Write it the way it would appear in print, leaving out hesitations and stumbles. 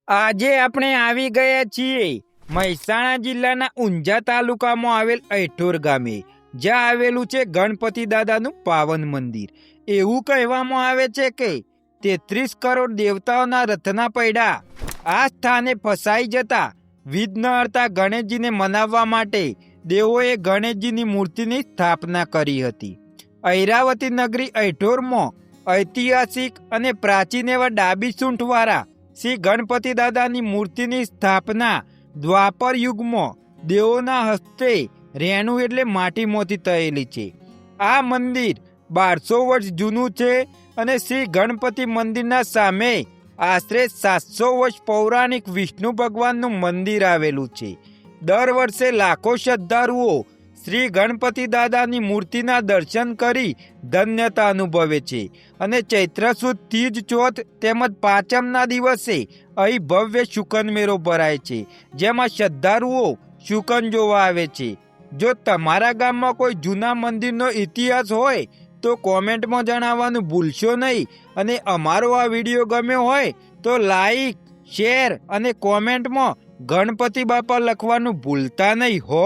આજે આપણે આવી ગયા છીએ મહેસાણા જિલ્લાના ઊંઝા તાલુકામાં આવેલ ઐઠોર ગામે, જ્યાં આવેલું છે ગણપતિ દાદાનું પાવન મંદિર. એવું કહેવામાં આવે છે કે 33 કરોડ દેવતાઓના રથના પૈડા આ સ્થાને ફસાઈ જતા વિઘ્નહર્તા ગણેશજીને મનાવવા માટે દેવોએ ગણેશજીની મૂર્તિની સ્થાપના કરી હતી. ઐરાવતી નગરી ઐઠોરમાં ઐતિહાસિક અને પ્રાચીન એવા ડાબી સૂંઠવાળા શ્રી ગણપતિ દાદાની મૂર્તિની સ્થાપના દ્વાપર યુગમાં દેવોના હસ્તે રેણુ એટલે માટીમાંથી થયેલી છે. આ મંદિર 1200 વર્ષ જૂનું છે અને શ્રી ગણપતિ મંદિરના સામે આશરે 700 વર્ષ પૌરાણિક વિષ્ણુ ભગવાનનું મંદિર આવેલું છે. દર વર્ષે લાખો શ્રદ્ધાળુઓ શ્રી ગણપતિ દાદાની મૂર્તિના દર્શન કરી ધન્યતા અનુભવે છે અને ચૈત્ર સુદ તીજ ચોથ તેમજ પાંચમના દિવસે અહીં ભવ્ય શુકન મેળો ભરાય છે, જેમાં શ્રદ્ધાળુઓ શુકન જોવા આવે છે. જો તમારા ગામમાં કોઈ જૂના મંદિરનો ઇતિહાસ હોય તો કોમેન્ટમાં જણાવવાનું ભૂલશો નહીં અને અમારો આ વિડીયો ગમ્યો હોય તો લાઈક, શેર અને કોમેન્ટમાં ગણપતિ બાપા લખવાનું ભૂલતા નહીં હો.